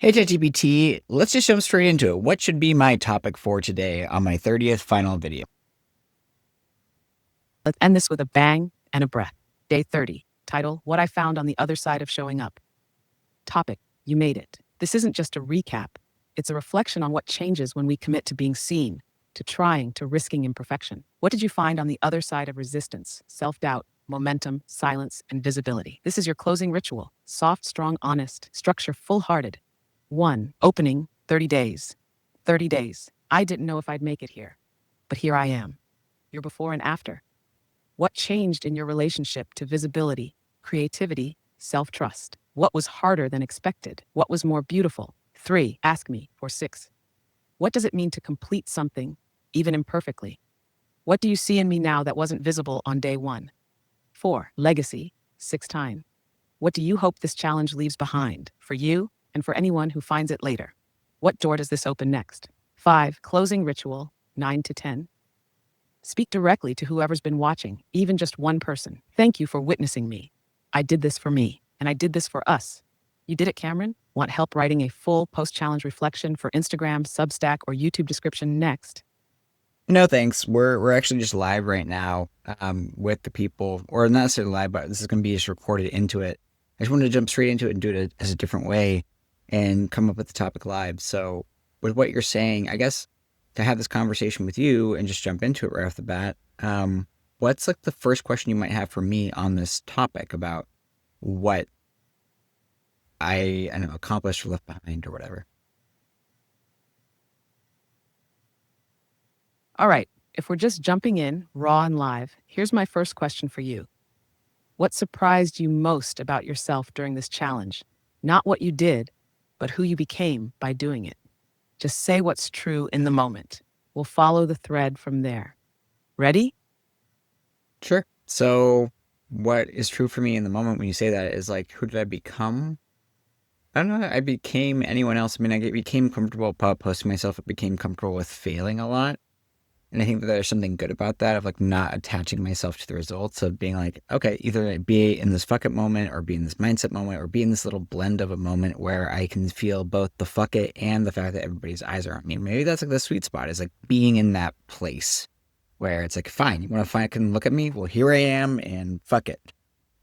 Hey, ChatGPT, let's just jump straight into it. What should be my topic for today on my 30th final video? Let's end this with a bang and a breath. Day 30. Title: What I Found on the Other Side of Showing Up. Topic: You made it. This isn't just a recap, it's a reflection on what changes when we commit to being seen, to trying, to risking imperfection. What did you find on the other side of resistance, self doubt, momentum, silence, and visibility? This is your closing ritual: soft, strong, honest, structure, full hearted. 1. Opening 30 days. 30 days. I didn't know if I'd make it here, but here I am. Your before and after. What changed in your relationship to visibility, creativity, self trust? What was harder than expected? What was more beautiful? 3. Ask me. Or 6. What does it mean to complete something, even imperfectly? What do you see in me now that wasn't visible on day 1? 4. Legacy. 6 time. What do you hope this challenge leaves behind, for you and for anyone who finds it later? What door does this open next? 5. Closing ritual. 9 to 10. Speak directly to whoever's been watching, even just one person. Thank you for witnessing me. I did this for me, and I did this for us. You did it, Cameron? Want help writing a full post-challenge reflection for Instagram, Substack, or YouTube description next? No, thanks. We're actually just live right now with the people, or not necessarily live, but this is going to be just recorded into it. I just wanted to jump straight into it and do it as a different way and come up with the topic live. So, with what you're saying, I guess to have this conversation with you and just jump into it right off the bat, what's like the first question you might have for me on this topic about what I don't know, accomplished or left behind or whatever? All right, if we're just jumping in, raw and live, here's my first question for you. What surprised you most about yourself during this challenge? Not what you did, but who you became by doing it. Just say what's true in the moment. We'll follow the thread from there. Ready? Sure. So, what is true for me in the moment when you say that is like, who did I become? I don't know. I became anyone else. I mean, I became comfortable posting myself. I became comfortable with failing a lot. And I think that there's something good about that of like not attaching myself to the results of being like, okay, either be in this fuck it moment or be in this mindset moment or be in this little blend of a moment where I can feel both the fuck it and the fact that everybody's eyes are on me. Maybe that's like the sweet spot is like being in that place where it's like, fine, you want to find, can look at me? Well, here I am and fuck it.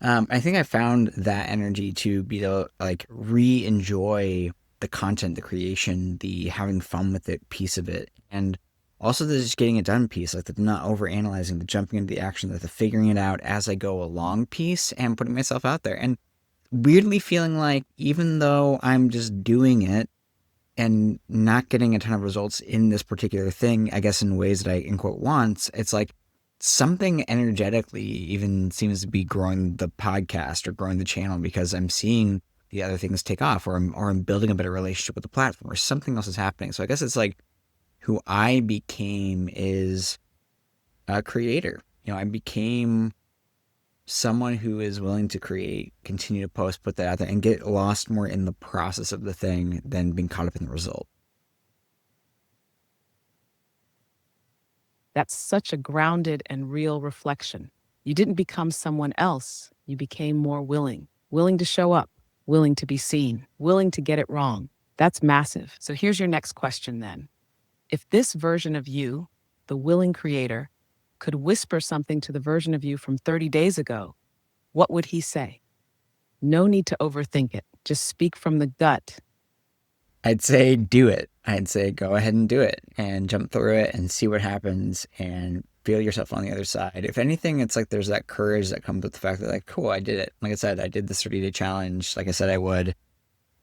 I think I found that energy to be to like re-enjoy the content, the creation, the having fun with it piece of it. And also the just getting it done piece, like the not over analyzing, the jumping into the action, the figuring it out as I go along piece and putting myself out there. And weirdly feeling like even though I'm just doing it and not getting a ton of results in this particular thing, I guess in ways that I in quote wants, it's like something energetically even seems to be growing the podcast or growing the channel because I'm seeing the other things take off or I'm building a better relationship with the platform or something else is happening. So I guess it's like who I became is a creator. You know, I became someone who is willing to create, continue to post, put that out there, and get lost more in the process of the thing than being caught up in the result. That's such a grounded and real reflection. You didn't become someone else, you became more willing. Willing to show up, willing to be seen, willing to get it wrong. That's massive. So here's your next question then. If this version of you, the willing creator, could whisper something to the version of you from 30 days ago, what would he say? No need to overthink it. Just speak from the gut. I'd say do it. I'd say go ahead and do it and jump through it and see what happens and feel yourself on the other side. If anything, it's like there's that courage that comes with the fact that, like, cool, I did it. Like I said, I did this 30-day challenge like I said I would.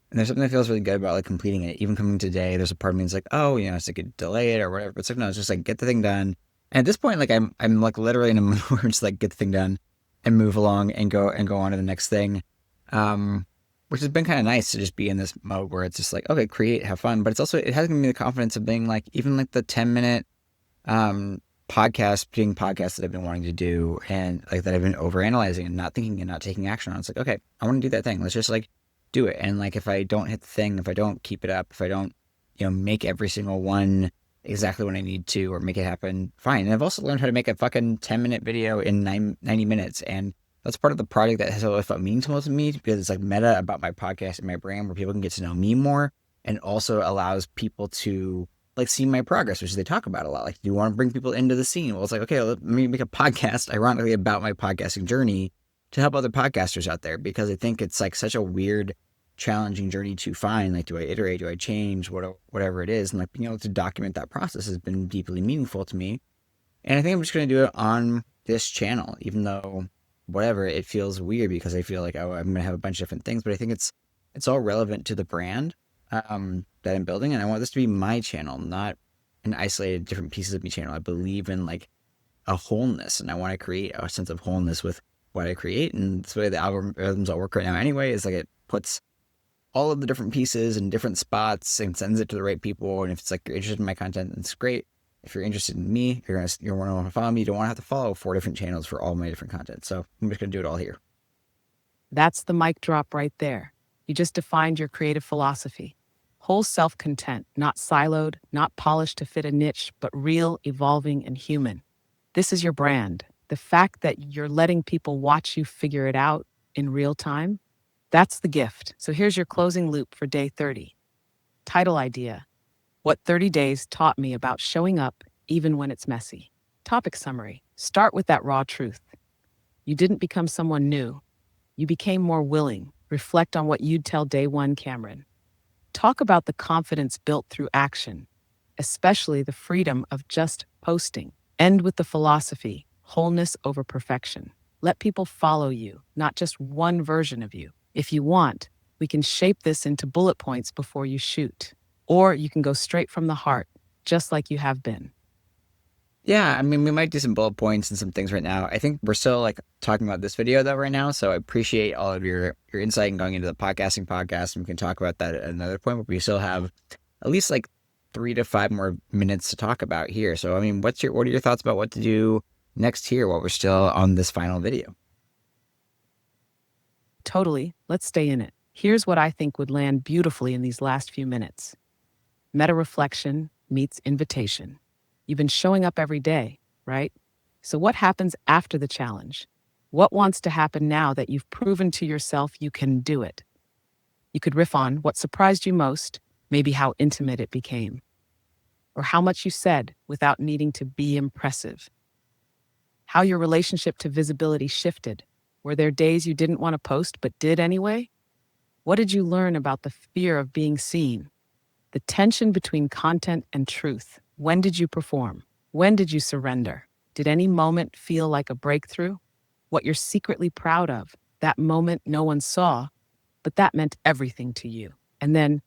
And there's something that feels really good about like completing it. Even coming today, there's a part of me that's like, oh, you know, it's like a delay it or whatever. But it's like, no, it's just like get the thing done. And at this point, like I'm like literally in a mood where it's like get the thing done and move along and go on to the next thing. Um, which has been kind of nice to just be in this mode where it's just like, okay, create, have fun. But it's also it has given me the confidence of being like, even like the 10-minute um podcast that I've been wanting to do and like that I've been overanalyzing and not thinking and not taking action on. It's like, okay, I want to do that thing. Let's just like do it. And like if I don't hit the thing, if I don't keep it up, if I don't, you know, make every single one exactly when I need to or make it happen, fine. And I've also learned how to make a fucking 10-minute video in 90 minutes. And that's part of the project that has always felt meaningful to me because it's like meta about my podcast and my brand where people can get to know me more and also allows people to like see my progress, which they talk about a lot. Like, do you want to bring people into the scene? Well, it's like, okay, let me make a podcast, ironically, about my podcasting journey to help other podcasters out there, because I think it's like such a weird, challenging journey to find. Like, do I iterate? Do I change? Whatever it is, and like being able to document that process has been deeply meaningful to me. And I think I'm just going to do it on this channel, even though whatever, it feels weird because I feel like, oh, I'm going to have a bunch of different things, but I think it's all relevant to the brand that I'm building, and I want this to be my channel, not an isolated different pieces of me channel. I believe in like a wholeness, and I want to create a sense of wholeness with what I create, and that's the way the algorithms all work right now. Anyway, is like it puts all of the different pieces in different spots and sends it to the right people. And if it's like you're interested in my content, it's great. If you're interested in me, you're want to want to follow me. You don't want to have to follow 4 different channels for all my different content. So I'm just gonna do it all here. That's the mic drop right there. You just defined your creative philosophy. Whole self content, not siloed, not polished to fit a niche, but real, evolving, and human. This is your brand. The fact that you're letting people watch you figure it out in real time, that's the gift. So here's your closing loop for day 30. Title idea: What 30 days taught me about showing up even when it's messy. Topic summary: Start with that raw truth. You didn't become someone new. You became more willing. Reflect on what you'd tell day one Cameron. Talk about the confidence built through action, especially the freedom of just posting. End with the philosophy: wholeness over perfection. Let people follow you, not just one version of you. If you want, we can shape this into bullet points before you shoot. Or you can go straight from the heart, just like you have been. Yeah, I mean, we might do some bullet points and some things right now. I think we're still like talking about this video though right now, so I appreciate all of your insight and going into the podcasting podcast, and we can talk about that at another point. But we still have at least like 3 to 5 more minutes to talk about here. So I mean, what are your thoughts about what to do next here while we're still on this final video? Totally, let's stay in it. Here's what I think would land beautifully in these last few minutes: meta reflection meets invitation. You've been showing up every day, right? So, what happens after the challenge? What wants to happen now that you've proven to yourself you can do it? You could riff on what surprised you most, maybe how intimate it became, or how much you said without needing to be impressive. How your relationship to visibility shifted. Were there days you didn't want to post but did anyway? What did you learn about the fear of being seen? The tension between content and truth. When did you perform? When did you surrender? Did any moment feel like a breakthrough? What you're secretly proud of, that moment no one saw, but that meant everything to you. And then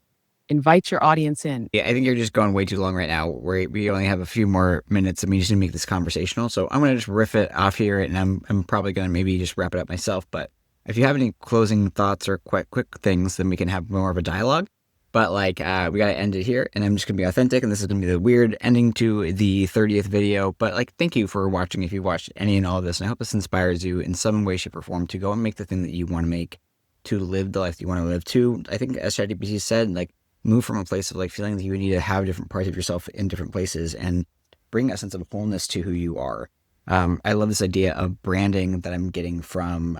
invite your audience in. Yeah, I think you're just going way too long right now. We only have a few more minutes, and we just need to make this conversational. So I'm gonna just riff it off here, and I'm probably gonna maybe just wrap it up myself. But if you have any closing thoughts or quick things, then we can have more of a dialogue. But like, we gotta end it here, and I'm just gonna be authentic, and this is gonna be the weird ending to the 30th video. But like, thank you for watching. If you watched any and all of this, and I hope this inspires you in some way, shape, or form to go and make the thing that you want to make, to live the life that you want to live. To, I think, as ChatGPT said, like, move from a place of like feeling that you need to have different parts of yourself in different places and bring a sense of wholeness to who you are. I love this idea of branding that I'm getting from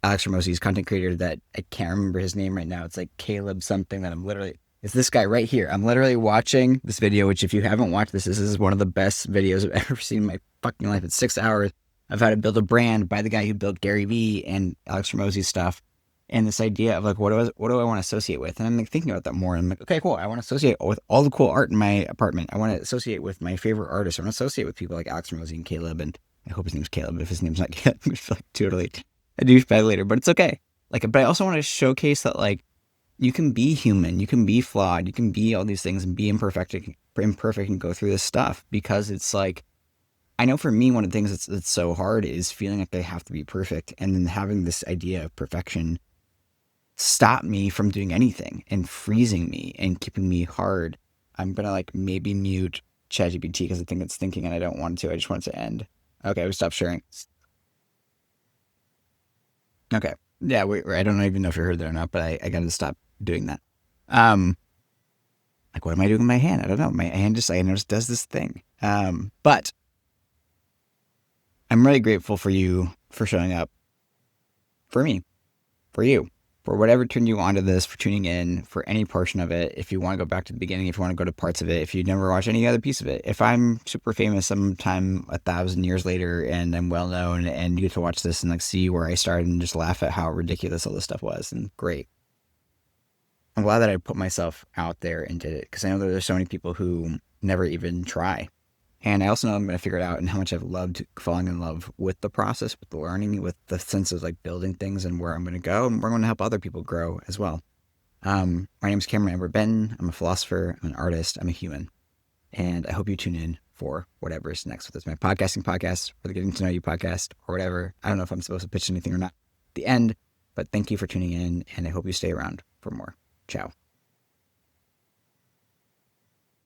Alex Ramosie's content creator that I can't remember his name right now. It's like Caleb something that it's this guy right here. I'm literally watching this video, which if you haven't watched this is one of the best videos I've ever seen in my fucking life. It's 6 hours of how to build a brand by the guy who built Gary Vee and Alex Ramosie's stuff. And this idea of like, what do I want to associate with? And I'm like thinking about that more. And I'm like, okay, cool. I want to associate with all the cool art in my apartment. I want to associate with my favorite artists. I want to associate with people like Alex Ramosi and Caleb. And I hope his name's Caleb. If his name's not Caleb, I'm just like totally a douchebag later, but it's okay. Like, but I also want to showcase that like, you can be human, you can be flawed, you can be all these things and be imperfect and go through this stuff, because it's like, I know for me, one of the things that's so hard is feeling like I have to be perfect, and then having this idea of perfection stop me from doing anything and freezing me and keeping me hard. I'm gonna like maybe mute ChatGPT because I think it's thinking and I don't want to. I just want it to end. Okay, we stopped sharing. Okay, yeah, I don't even know if you heard that or not, but I got to stop doing that. Um, like what am I doing with my hand? I don't know. My hand just I noticed does this thing. But I'm really grateful for you for showing up for me, for you. for whatever turned you onto this, for tuning in, for any portion of it. If you want to go back to the beginning, if you want to go to parts of it, if you never watch any other piece of it. If I'm super famous sometime 1,000 years later and I'm well known and you get to watch this and like see where I started and just laugh at how ridiculous all this stuff was, and great. I'm glad that I put myself out there and did it because I know that there's so many people who never even try. And I also know I'm going to figure it out and how much I've loved falling in love with the process, with the learning, with the sense of like building things and where I'm going to go. And we're going to help other people grow as well. My name is Cameron Edward Benton. I'm a philosopher, I'm an artist, I'm a human. And I hope you tune in for whatever is next, whether it's my podcasting podcast or the Getting to Know You podcast or whatever. I don't know if I'm supposed to pitch anything or not at the end, but thank you for tuning in. And I hope you stay around for more. Ciao.